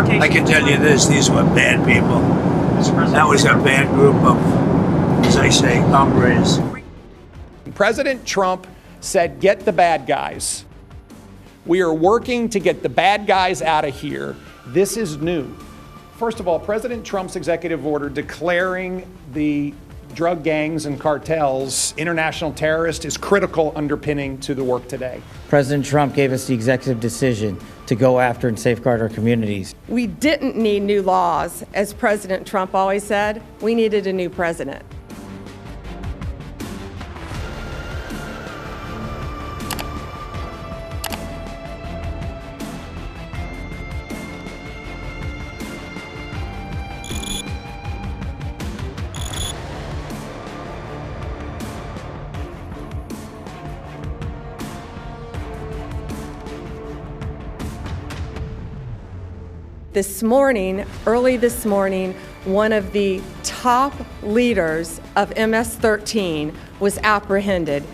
deportation. I can tell you this, these were bad people. That was a bad group of, as I say, hombres. President Trump said, get the bad guys. We are working to get the bad guys out of here. This is new. First of all, President Trump's executive order declaring the drug gangs and cartels international terrorists is critical underpinning to the work today. President Trump gave us the executive decision to go after and safeguard our communities. We didn't need new laws, as President Trump always said. We needed a new president. Early this morning, one of the top leaders of MS-13 was apprehended.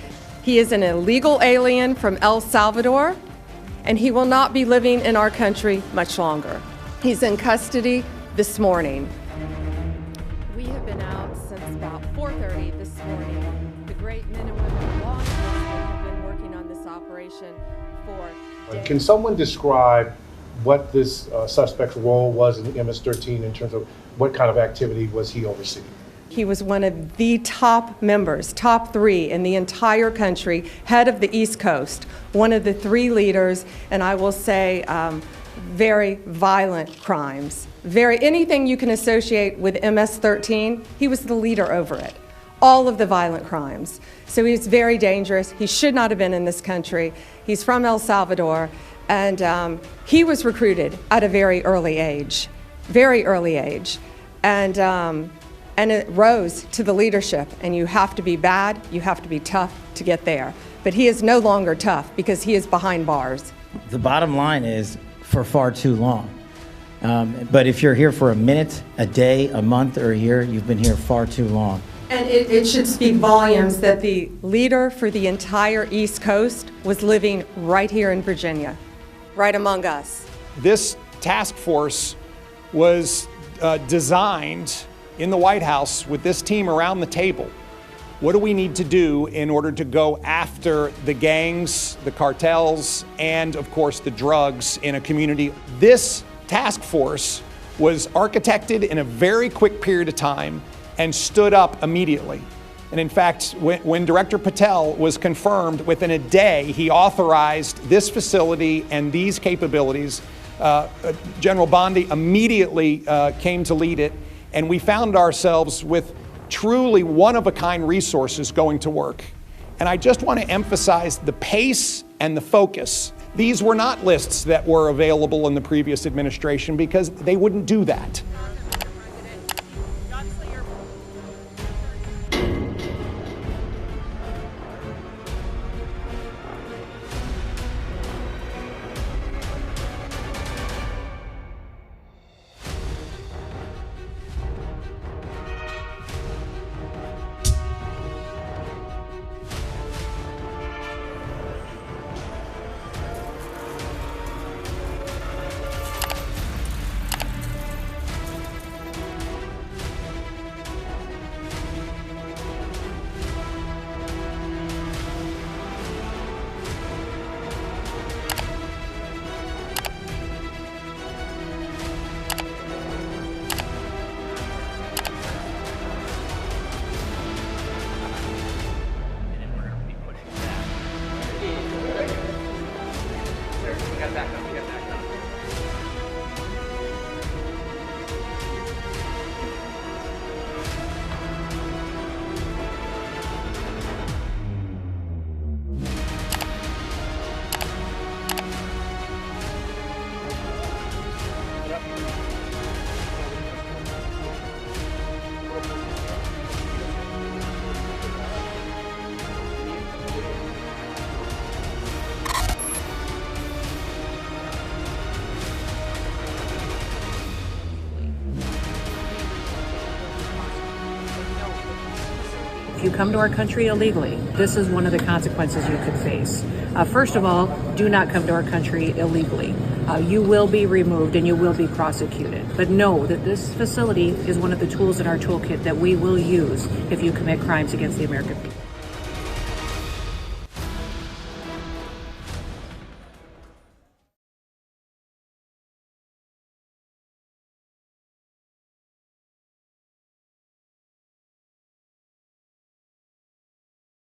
He is an illegal alien from El Salvador, and he will not be living in our country much longer. He's in custody this morning. We have been out since about 4:30 this morning. The great men and women of law enforcement have been working on this operation for days. Can someone describe what this suspect's role was in the MS-13 in terms of what kind of activity was he overseeing? He was one of the top members, top 3 in the entire country, head of the East Coast, one of the 3 leaders, and I will say very violent crimes. Anything you can associate with MS-13, he was the leader over it. All of the violent crimes. So he's very dangerous. He should not have been in this country. He's from El Salvador. And he was recruited at a very early age, and it rose to the leadership. And you have to be bad, you have to be tough to get there. But he is no longer tough because he is behind bars. The bottom line is for far too long. But if you're here for a minute, a day, a month, or a year, you've been here far too long. And it should speak volumes that the leader for the entire East Coast was living right here in Virginia, right among us. This task force was designed in the White House with this team around the table. What do we need to do in order to go after the gangs, the cartels, and of course the drugs in a community? This task force was architected in a very quick period of time and stood up immediately. And in fact, when Director Patel was confirmed, within a day, he authorized this facility and these capabilities. General Bondi immediately came to lead it, and we found ourselves with truly one-of-a-kind resources going to work. And I just want to emphasize the pace and the focus. These were not lists that were available in the previous administration because they wouldn't do that. you come to our country illegally, this is one of the consequences you could face. First of all, do not come to our country illegally. You will be removed and you will be prosecuted. But know that this facility is one of the tools in our toolkit that we will use if you commit crimes against the American people.